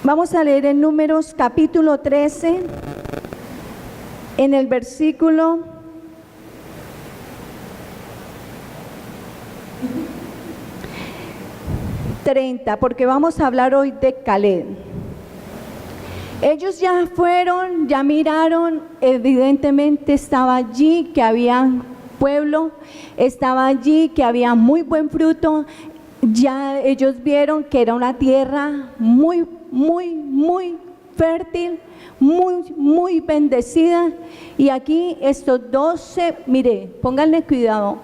Vamos a leer en Números capítulo 13, en el versículo 30, porque vamos a hablar hoy de Caleb. Ellos ya fueron, ya miraron, evidentemente estaba allí que había pueblo, estaba allí que había muy buen fruto, ya ellos vieron que era una tierra muy fértil, muy bendecida. Y aquí estos 12, mire, pónganle cuidado,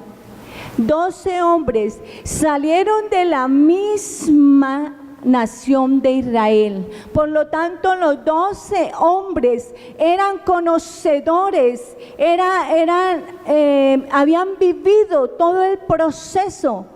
12 hombres salieron de la misma nación de Israel. Por lo tanto, los 12 hombres eran conocedores, habían vivido todo el proceso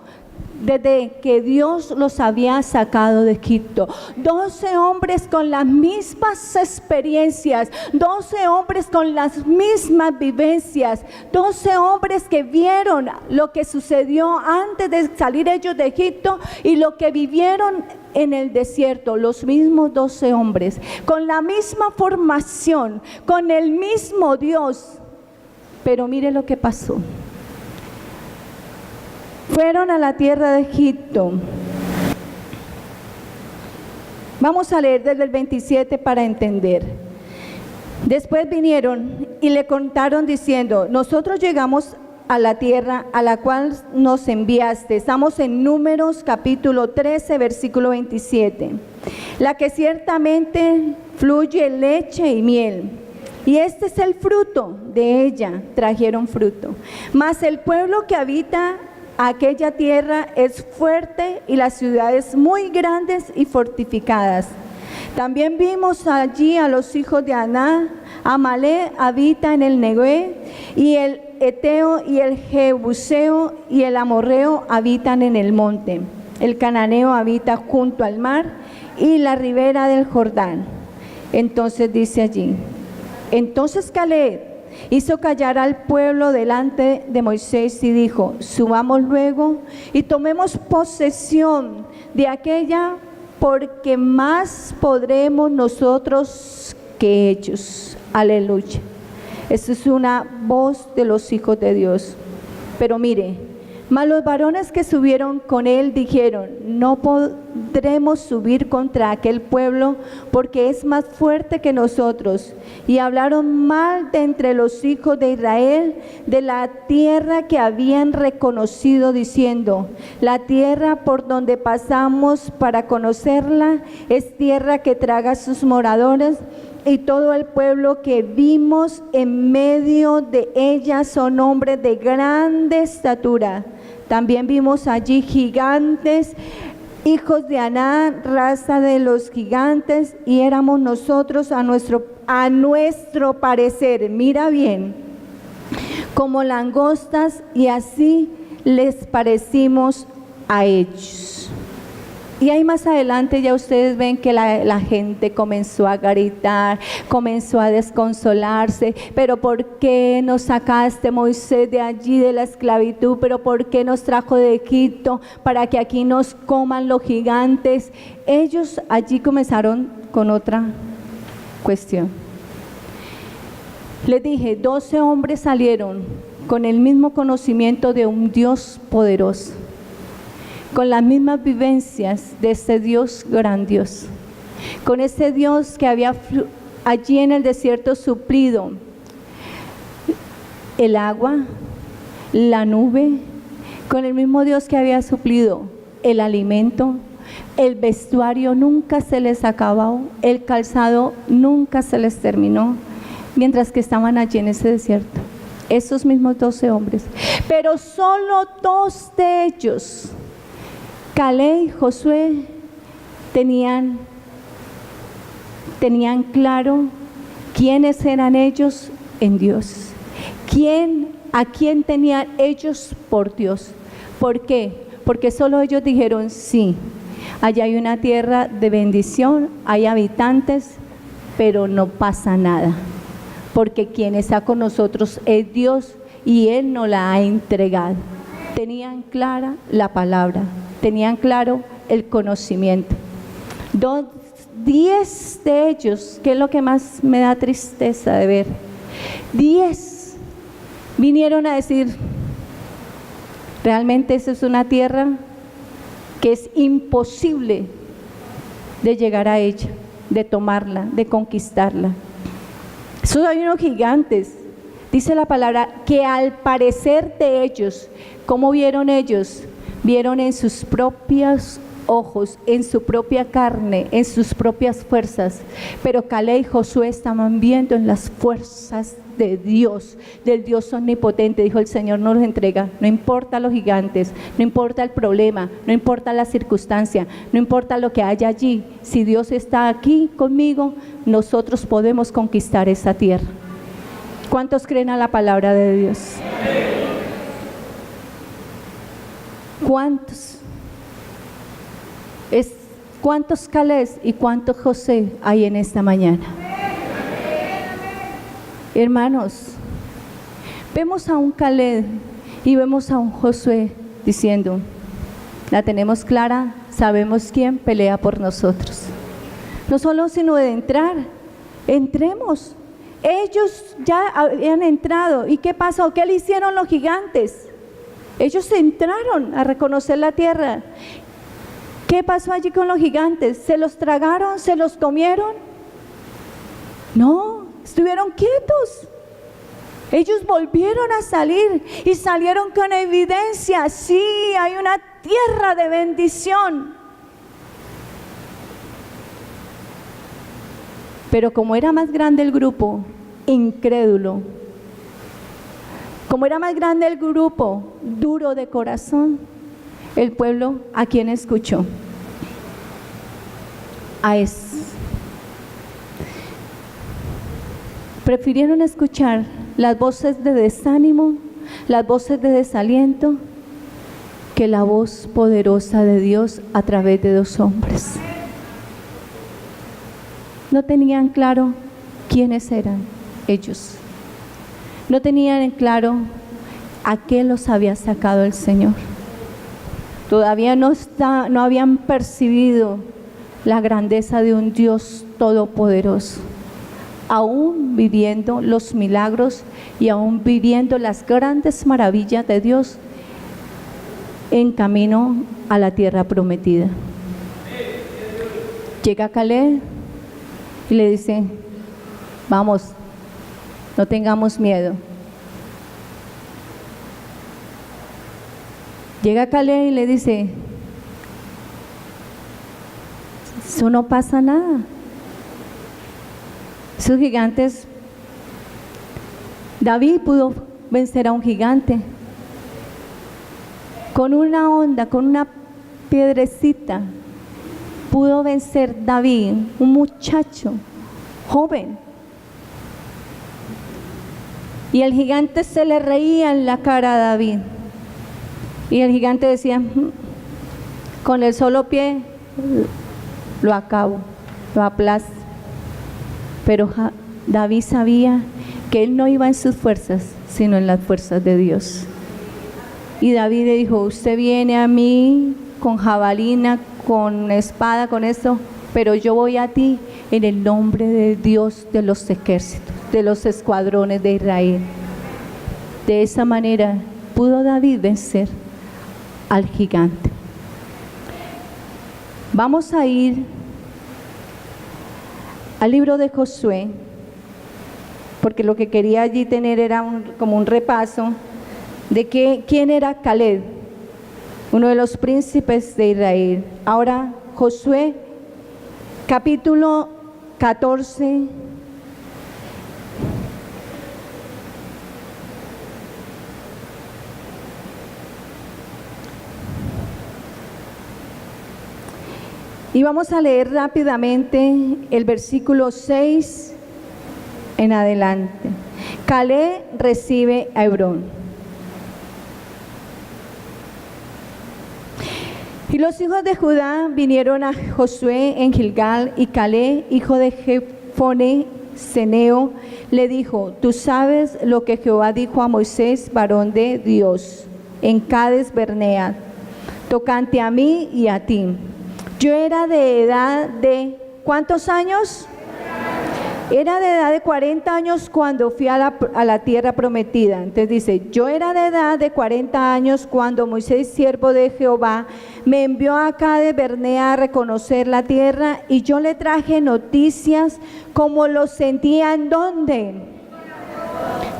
desde que Dios los había sacado de Egipto. 12 hombres con las mismas experiencias, 12 hombres con las mismas vivencias, 12 hombres que vieron lo que sucedió antes de salir ellos de Egipto y lo que vivieron en el desierto. Los mismos 12 hombres, con la misma formación, con el mismo Dios. Pero mire lo que pasó. Fueron a la tierra de Egipto. Vamos a leer desde el 27 para entender. Después vinieron y le contaron diciendo: nosotros llegamos a la tierra a la cual nos enviaste. Estamos en Números capítulo 13, versículo 27. La que ciertamente fluye leche y miel. Y este es el fruto de ella, trajeron fruto. Mas el pueblo que habita aquella tierra es fuerte y las ciudades muy grandes y fortificadas. También vimos allí a los hijos de Aná. Amalek habita en el Neguev, y el Eteo y el Jebuseo y el Amorreo habitan en el monte. El Cananeo habita junto al mar y la ribera del Jordán. Entonces dice allí: entonces Caleb hizo callar al pueblo delante de Moisés y dijo: subamos luego y tomemos posesión de aquella, porque más podremos nosotros que ellos. Aleluya. Esta es una voz de los hijos de Dios. Pero mire, mas los varones que subieron con él dijeron: no podremos subir contra aquel pueblo, porque es más fuerte que nosotros. Y hablaron mal de entre los hijos de Israel de la tierra que habían reconocido, diciendo: la tierra por donde pasamos para conocerla es tierra que traga a sus moradores, y todo el pueblo que vimos en medio de ella son hombres de grande estatura. También vimos allí gigantes, hijos de Aná, raza de los gigantes, y éramos nosotros a nuestro parecer, mira bien, como langostas, y así les parecimos a ellos. Y ahí más adelante ya ustedes ven que la gente comenzó a gritar, comenzó a desconsolarse. Pero ¿por qué nos sacaste, Moisés, de allí de la esclavitud? ¿Pero por qué nos trajo de Egipto para que aquí nos coman los gigantes? Ellos allí comenzaron con otra cuestión. Les dije, 12 hombres salieron con el mismo conocimiento de un Dios poderoso, con las mismas vivencias de ese Dios grandioso, con ese Dios que había allí en el desierto suplido el agua, la nube, con el mismo Dios que había suplido el alimento, el vestuario nunca se les acabó, el calzado nunca se les terminó, mientras que estaban allí en ese desierto. Esos mismos 12 hombres, pero solo 2 de ellos, Caleb y Josué, tenían claro quiénes eran ellos en Dios, a quién tenían ellos por Dios. ¿Por qué? Porque solo ellos dijeron: sí, allá hay una tierra de bendición, hay habitantes, pero no pasa nada, porque quien está con nosotros es Dios y Él nos la ha entregado. Tenían clara la palabra, tenían claro el conocimiento. 10 de ellos, que es lo que más me da tristeza de ver, 10 vinieron a decir, realmente esa es una tierra que es imposible de llegar a ella, de tomarla, de conquistarla. Esos hay unos gigantes, dice la palabra, que al parecer de ellos, ¿cómo vieron ellos? Vieron en sus propios ojos, en su propia carne, en sus propias fuerzas, pero Caleb y Josué estaban viendo en las fuerzas de Dios, del Dios omnipotente. Dijo: el Señor nos los entrega, no importa los gigantes, no importa el problema, no importa la circunstancia, no importa lo que haya allí, si Dios está aquí conmigo, nosotros podemos conquistar esa tierra. ¿Cuántos creen a la palabra de Dios? ¿Cuántos? ¿Cuántos Caleb y cuántos José hay en esta mañana? Hermanos, vemos a un Caleb y vemos a un Josué diciendo: la tenemos clara, sabemos quién pelea por nosotros. No solo sino de entrar, entremos. Ellos ya habían entrado. ¿Y qué pasó? ¿Qué le hicieron los gigantes? Ellos entraron a reconocer la tierra. ¿Qué pasó allí con los gigantes? ¿Se los tragaron? ¿Se los comieron? No, estuvieron quietos. Ellos volvieron a salir y salieron con evidencia. Sí, hay una tierra de bendición. Pero como era más grande el grupo incrédulo, como era más grande el grupo duro de corazón, el pueblo, ¿a quién escuchó? A esos. Prefirieron escuchar las voces de desánimo, las voces de desaliento, que la voz poderosa de Dios a través de 2 hombres. No tenían claro quiénes eran ellos. No tenían en claro a qué los había sacado el Señor. Todavía no habían percibido la grandeza de un Dios todopoderoso, aún viviendo los milagros y aún viviendo las grandes maravillas de Dios en camino a la tierra prometida. Llega Caleb y le dice: vamos, no tengamos miedo. Llega Caleb y le dice: eso no pasa nada. Esos gigantes, David pudo vencer a un gigante con una onda, con una piedrecita. Pudo vencer David, un muchacho joven. Y el gigante se le reía en la cara a David. Y el gigante decía: con el solo pie lo acabo, lo aplasto. Pero David sabía que él no iba en sus fuerzas, sino en las fuerzas de Dios. Y David le dijo: usted viene a mí con jabalina, con espada, con esto, pero yo voy a ti en el nombre de Dios de los ejércitos, de los escuadrones de Israel. De esa manera pudo David vencer al gigante. Vamos a ir al libro de Josué, porque lo que quería allí tener era como un repaso de quién era Caleb, uno de los príncipes de Israel. Ahora, Josué, capítulo 14. Y vamos a leer rápidamente el versículo 6 en adelante. Caleb recibe a Hebrón. Y los hijos de Judá vinieron a Josué en Gilgal, y Caleb, hijo de Jefone Ceneo, le dijo: tú sabes lo que Jehová dijo a Moisés, varón de Dios, en Cades Barnea, tocante a mí y a ti. Yo era de edad de, ¿cuántos años? Era de edad de 40 años cuando fui a la tierra prometida. Entonces dice, yo era de edad de 40 años cuando Moisés, siervo de Jehová, me envió acá de Bernea a reconocer la tierra, y yo le traje noticias como lo sentía en donde.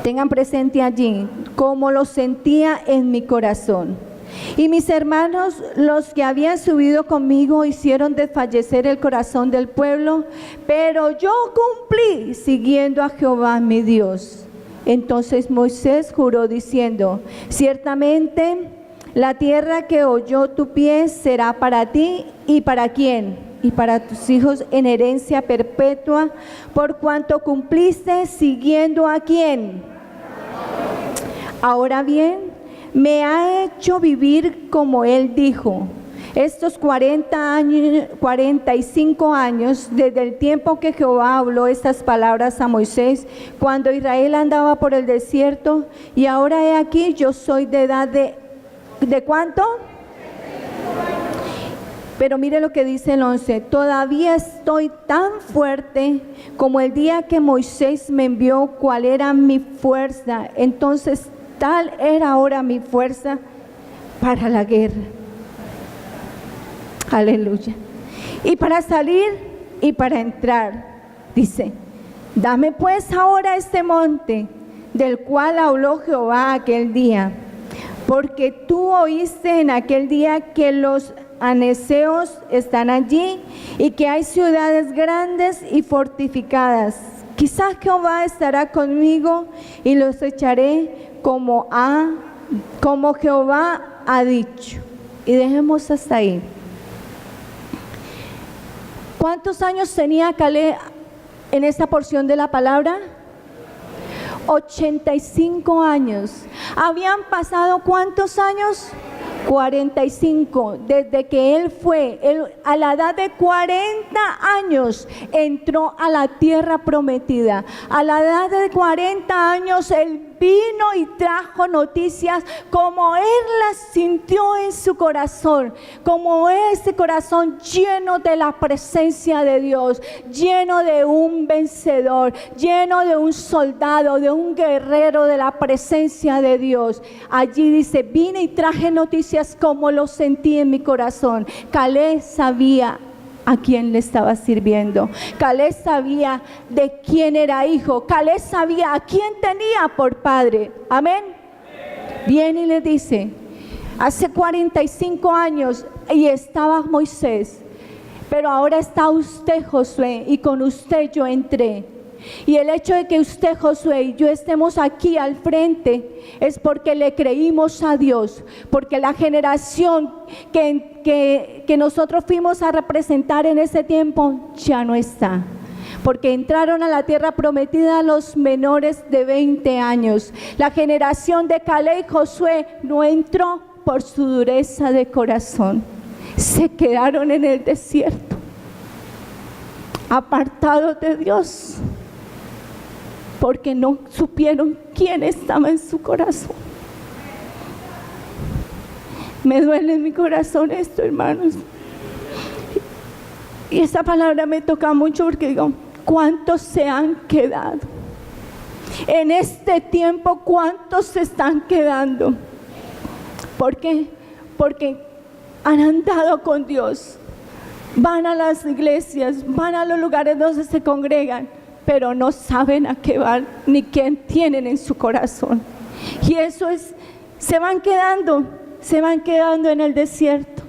Tengan presente allí, como lo sentía en mi corazón. Y mis hermanos, los que habían subido conmigo, hicieron desfallecer el corazón del pueblo, pero yo cumplí siguiendo a Jehová mi Dios. Entonces Moisés juró diciendo, ciertamente la tierra que oyó tu pie será para ti, ¿y para quién? Y para tus hijos en herencia perpetua, por cuanto cumpliste siguiendo a quién. Ahora bien, me ha hecho vivir como él dijo. Estos 45 años, desde el tiempo que Jehová habló estas palabras a Moisés, cuando Israel andaba por el desierto, y ahora he aquí, yo soy de edad ¿de cuánto? Pero mire lo que dice el 11, todavía estoy tan fuerte como el día que Moisés me envió cuál era mi fuerza. Entonces tal era ahora mi fuerza para la guerra. Aleluya. Y para salir y para entrar, dice, dame pues ahora este monte del cual habló Jehová aquel día, porque tú oíste en aquel día que los anaseos están allí y que hay ciudades grandes y fortificadas. Quizás Jehová estará conmigo y los echaré como Jehová ha dicho. Y dejemos hasta ahí. ¿Cuántos años tenía Caleb en esta porción de la palabra? 85 años. ¿Habían pasado cuántos años? 45, desde que él a la edad de 40 años entró a la tierra prometida. A la edad de 40 años él vino y trajo noticias como él las sintió en su corazón, como ese corazón lleno de la presencia de Dios, lleno de un vencedor, lleno de un soldado, de un guerrero de la presencia de Dios. Allí dice, vine y traje noticias como lo sentí en mi corazón. Caleb sabía a quién le estaba sirviendo. Caleb sabía de quién era hijo. Caleb sabía a quién tenía por padre. Amén. Viene y le dice, hace 45 años y estaba Moisés, pero ahora está usted, Josué, y con usted yo entré. Y el hecho de que usted, Josué, y yo estemos aquí al frente es porque le creímos a Dios, porque la generación que nosotros fuimos a representar en ese tiempo ya no está, porque entraron a la tierra prometida los menores de 20 años. La generación de Caleb y Josué no entró por su dureza de corazón, se quedaron en el desierto, apartados de Dios, porque no supieron quién estaba en su corazón. Me duele en mi corazón esto, hermanos. Y esta palabra me toca mucho porque digo, ¿cuántos se han quedado? En este tiempo, ¿cuántos se están quedando? ¿Por qué? Porque han andado con Dios, van a las iglesias, van a los lugares donde se congregan, pero no saben a qué van ni quién tienen en su corazón. Y eso es, se van quedando en el desierto.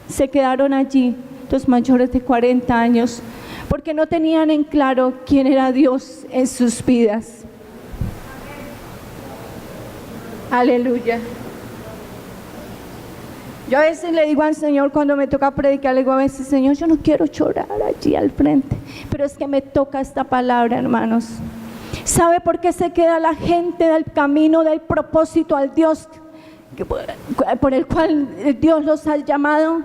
Se quedaron allí los mayores de 40 años porque no tenían en claro quién era Dios en sus vidas. Aleluya. Yo a veces le digo al Señor cuando me toca predicar, le digo a veces, Señor, yo no quiero llorar allí al frente, pero es que me toca esta palabra, hermanos. ¿Sabe por qué se queda la gente del camino, del propósito al Dios por el cual Dios los ha llamado?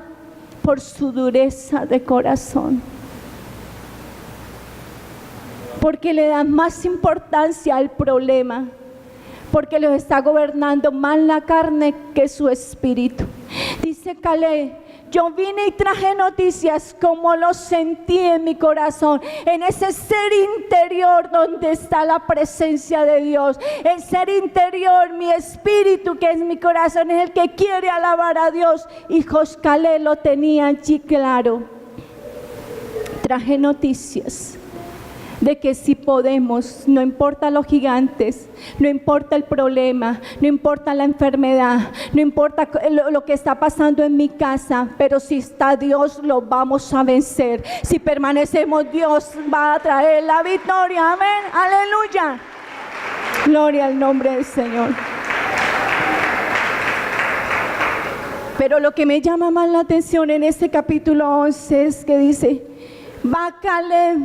Por su dureza de corazón. Porque le dan más importancia al problema, porque los está gobernando más la carne que su espíritu. Dice Caleb, Yo vine y traje noticias como lo sentí en mi corazón, en ese ser interior donde está la presencia de Dios. El ser interior, mi espíritu, que es mi corazón, es el que quiere alabar a Dios. Y Caleb lo tenía allí claro. Traje noticias de que si podemos, no importa los gigantes, no importa el problema, no importa la enfermedad, no importa lo que está pasando en mi casa, pero si está Dios, lo vamos a vencer. Si permanecemos, Dios va a traer la victoria. Amén, aleluya. Gloria al nombre del Señor. Pero lo que me llama más la atención en este capítulo 11 es que dice: va Caleb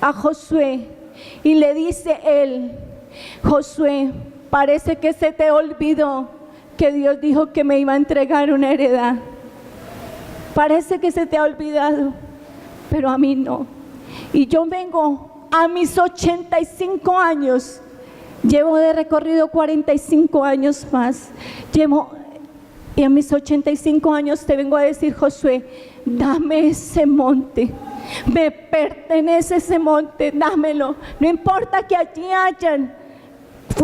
a Josué y le dice él: Josué, parece que se te olvidó que Dios dijo que me iba a entregar una heredad. Parece que se te ha olvidado, pero a mí no. Y yo vengo a mis 85 años, llevo de recorrido 45 años más, y a mis 85 años te vengo a decir: Josué, dame ese monte. Me pertenece ese monte, dámelo. No importa que allí hayan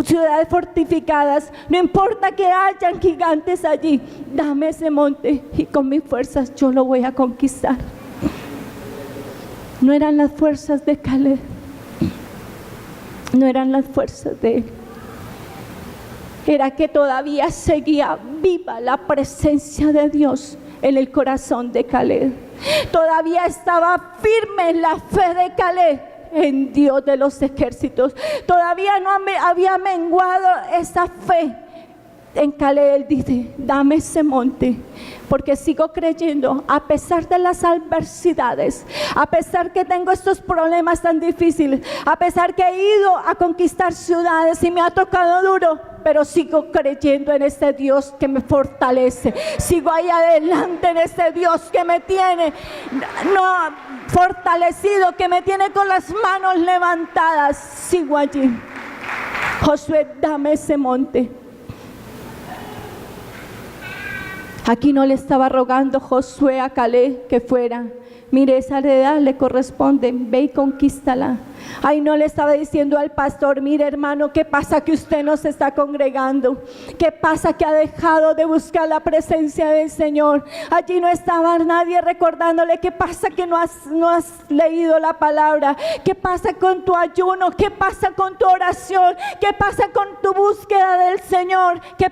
ciudades fortificadas, no importa que hayan gigantes allí, dame ese monte y con mis fuerzas yo lo voy a conquistar. No eran las fuerzas de Caleb, no eran las fuerzas de él. Era que todavía seguía viva la presencia de Dios en el corazón de Caleb. Todavía estaba firme en la fe de Caleb en Dios de los ejércitos. Todavía no había menguado esa fe en Caleb. Él dice: dame ese monte, porque sigo creyendo, a pesar de las adversidades, a pesar que tengo estos problemas tan difíciles, a pesar que he ido a conquistar ciudades y me ha tocado duro, pero sigo creyendo en este Dios que me fortalece. Sigo ahí adelante en este Dios que me tiene fortalecido, que me tiene con las manos levantadas. Sigo allí. Josué, dame ese monte. Aquí no le estaba rogando Josué a Caleb que fuera: mire, esa heredad le corresponde, ve y conquístala. Ahí no le estaba diciendo al pastor: mire, hermano, ¿qué pasa que usted no se está congregando? ¿Qué pasa que ha dejado de buscar la presencia del Señor? Allí no estaba nadie recordándole: ¿qué pasa que no has leído la palabra? ¿Qué pasa con tu ayuno? ¿Qué pasa con tu oración? ¿Qué pasa con tu búsqueda del Señor? ¿Qué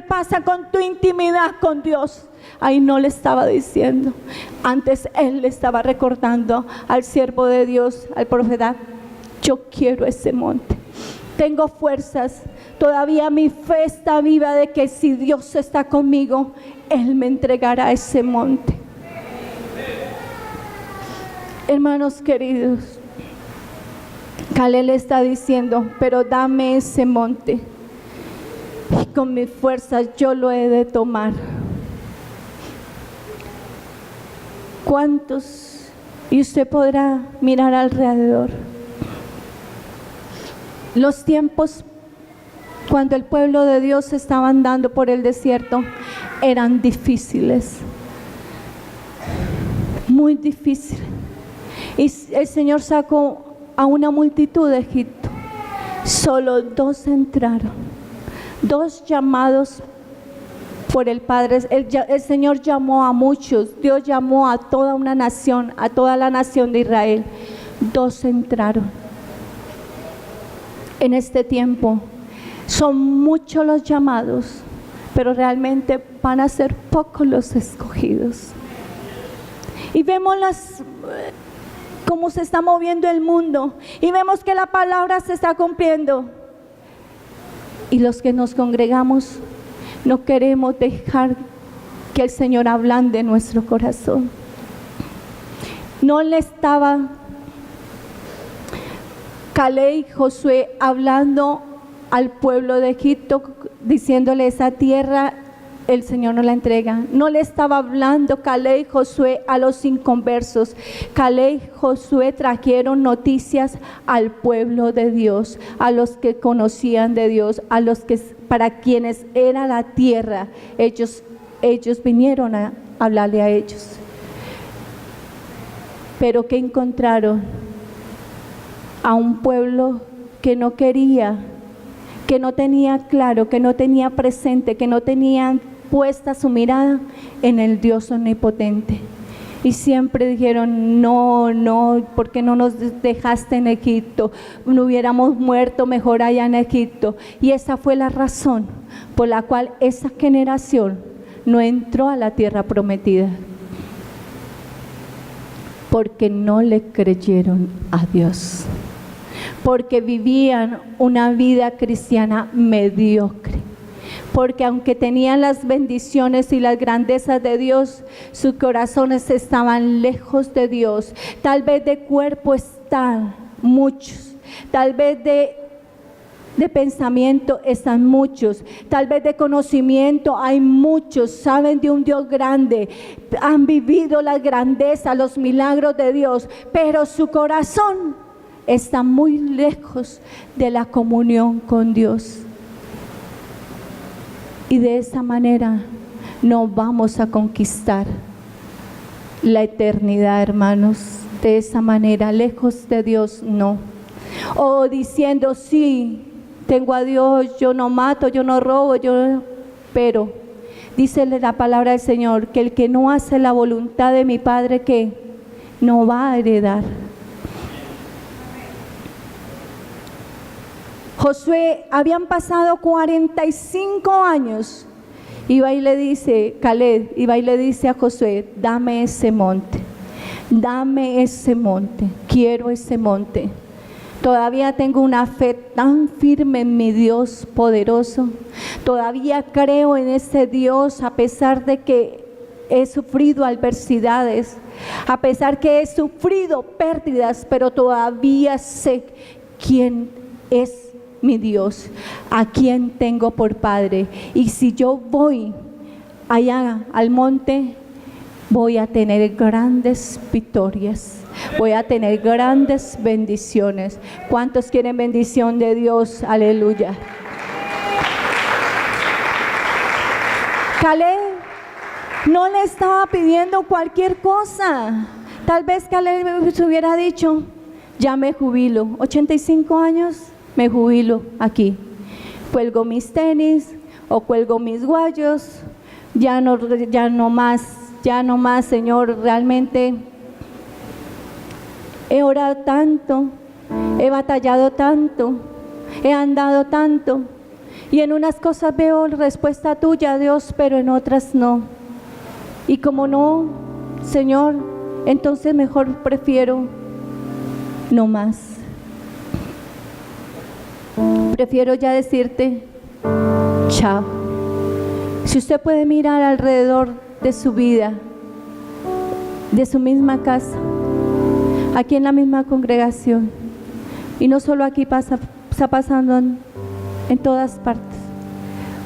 pasa con tu intimidad con Dios? Ahí no le estaba diciendo. Antes él le estaba recordando al siervo de Dios, al profeta: yo quiero ese monte, tengo fuerzas, todavía mi fe está viva de que si Dios está conmigo, Él me entregará ese monte. Hermanos queridos, Caleb le está diciendo: pero dame ese monte y con mis fuerzas yo lo he de tomar. ¿Cuántos? Y usted podrá mirar alrededor. Los tiempos cuando el pueblo de Dios estaba andando por el desierto eran difíciles, muy difíciles. Y el Señor sacó a una multitud de Egipto. Solo 2 entraron, 2 llamados por el Padre. El Señor llamó a muchos, Dios llamó a toda una nación, a toda la nación de Israel. 2 entraron. En este tiempo son muchos los llamados, pero realmente van a ser pocos los escogidos. Y vemos cómo se está moviendo el mundo, y vemos que la palabra se está cumpliendo, y los que nos congregamos no queremos dejar que el Señor ablande nuestro corazón. No le estaba Caleb y Josué hablando al pueblo de Egipto, diciéndole: esa tierra el Señor nos la entrega. No le estaba hablando Caleb y Josué a los inconversos. Caleb y Josué trajeron noticias al pueblo de Dios, a los que conocían de Dios, a los que para quienes era la tierra. Ellos vinieron hablarle a ellos. Pero ¿qué encontraron? A un pueblo que no quería, que no tenía claro, que no tenía presente, que no tenía puesta su mirada en el Dios omnipotente. Y siempre dijeron, no, ¿por qué no nos dejaste en Egipto? No hubiéramos muerto mejor allá en Egipto. Y esa fue la razón por la cual esa generación no entró a la tierra prometida. Porque no le creyeron a Dios. Porque vivían una vida cristiana mediocre. Porque aunque tenían las bendiciones y las grandezas de Dios, sus corazones estaban lejos de Dios. Tal vez de cuerpo están muchos, tal vez de pensamiento están muchos, tal vez de conocimiento hay muchos, saben de un Dios grande, han vivido la grandeza, los milagros de Dios, pero su corazón está muy lejos de la comunión con Dios. Y de esa manera no vamos a conquistar la eternidad, hermanos. De esa manera, lejos de Dios, no. O diciendo, sí, tengo a Dios, yo no mato, yo no robo, pero dice la palabra del Señor que el que no hace la voluntad de mi Padre, que no va a heredar. Josué, habían pasado 45 años, iba y le dice, Caleb, iba y le dice a Josué, dame ese monte, quiero ese monte. Todavía tengo una fe tan firme en mi Dios poderoso, todavía creo en ese Dios a pesar de que he sufrido adversidades, a pesar que he sufrido pérdidas, pero todavía sé quién es mi Dios, a quien tengo por Padre. Y si yo voy allá al monte, voy a tener grandes victorias, voy a tener grandes bendiciones. ¿Cuántos quieren bendición de Dios? Aleluya. Caleb no le estaba pidiendo cualquier cosa. Tal vez Caleb se hubiera dicho, ya me jubilo, 85 años, me jubilo aquí, cuelgo mis tenis o cuelgo mis guayos, ya no más, Señor, realmente he orado tanto, he batallado tanto, he andado tanto, y en unas cosas veo respuesta tuya, Dios, pero en otras no. Y como no, Señor, entonces mejor prefiero no más. Prefiero ya decirte, chao. Si usted puede mirar alrededor de su vida, de su misma casa, aquí en la misma congregación, y no solo aquí está pasando en todas partes,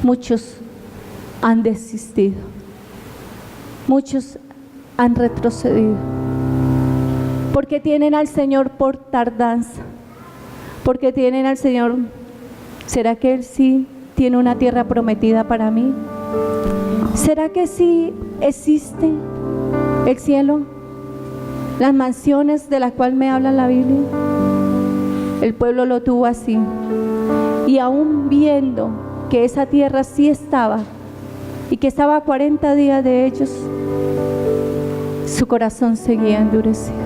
muchos han desistido, muchos han retrocedido, porque tienen al Señor por tardanza, porque tienen al Señor. ¿Será que Él sí tiene una tierra prometida para mí? ¿Será que sí existe el cielo? Las mansiones de las cuales me habla la Biblia. El pueblo lo tuvo así. Y aún viendo que esa tierra sí estaba, y que estaba a 40 días de ellos, su corazón seguía endurecido.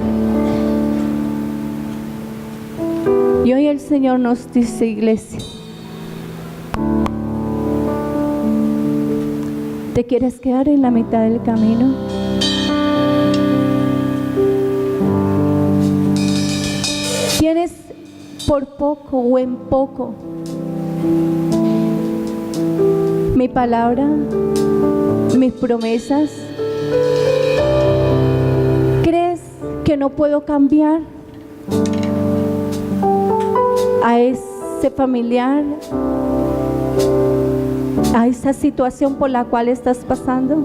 Y hoy el Señor nos dice, iglesia, ¿te quieres quedar en la mitad del camino? ¿Tienes por poco o en poco mi palabra, mis promesas? ¿Crees que no puedo cambiar a ese familiar, a esa situación por la cual estás pasando?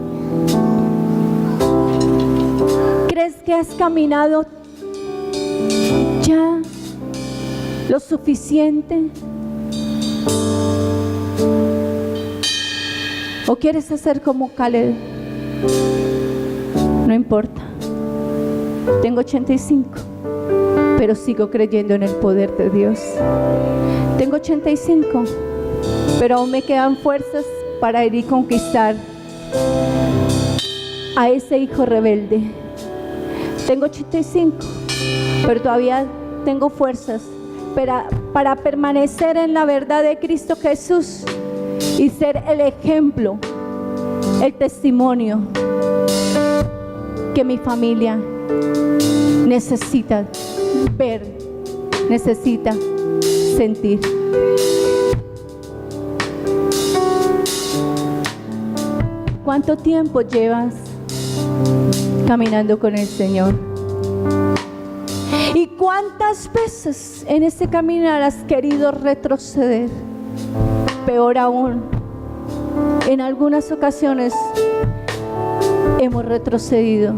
¿Crees que has caminado ya lo suficiente? ¿O quieres hacer como Caleb? No importa. Tengo 85, pero sigo creyendo en el poder de Dios. Tengo 85, pero aún me quedan fuerzas para ir y conquistar a ese hijo rebelde. Tengo 85, pero todavía tengo fuerzas para permanecer en la verdad de Cristo Jesús y ser el ejemplo, el testimonio que mi familia necesita ver, necesita sentir. ¿Cuánto tiempo llevas caminando con el Señor? ¿Y cuántas veces en ese caminar has querido retroceder? Peor aún, en algunas ocasiones hemos retrocedido.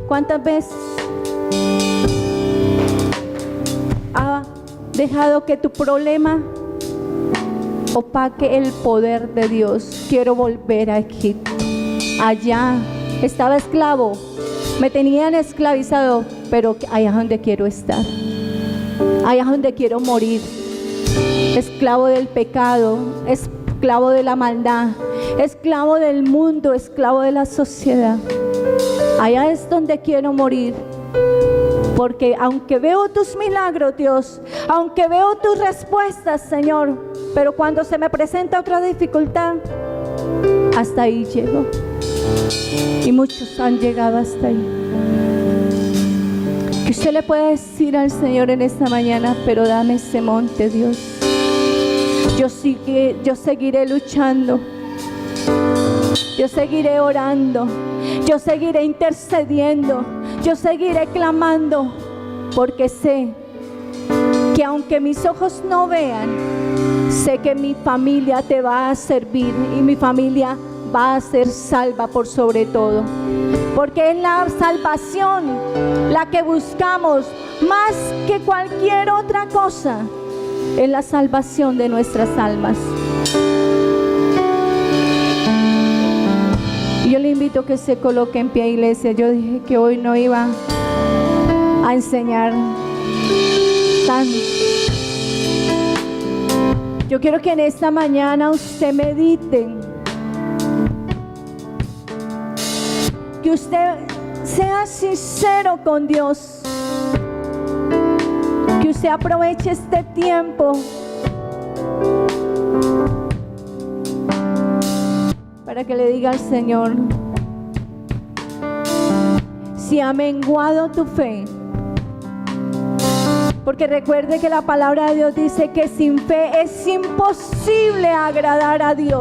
¿Cuántas veces ha dejado que tu problema opaque el poder de Dios? Quiero volver a Egipto. Allá estaba esclavo, me tenían esclavizado, pero allá es donde quiero estar, allá es donde quiero morir. Esclavo del pecado, esclavo de la maldad, esclavo del mundo, esclavo de la sociedad. Allá es donde quiero morir, porque aunque veo tus milagros, Dios, aunque veo tus respuestas, Señor, pero cuando se me presenta otra dificultad, hasta ahí llego. Y muchos han llegado hasta ahí. Que usted le puede decir al Señor en esta mañana: pero dame ese monte, Dios. Yo seguiré luchando. Yo seguiré orando. Yo seguiré intercediendo. Yo seguiré clamando, porque sé que aunque mis ojos no vean, sé que mi familia te va a servir y mi familia va a ser salva por sobre todo, porque es la salvación la que buscamos más que cualquier otra cosa. Es la salvación de nuestras almas. Y yo le invito a que se coloque en pie, iglesia. Yo dije que hoy no iba a enseñar tanto. Yo quiero que en esta mañana usted medite, que usted sea sincero con Dios, que usted aproveche este tiempo para que le diga al Señor si ha menguado tu fe. Porque recuerde que la palabra de Dios dice que sin fe es imposible agradar a Dios.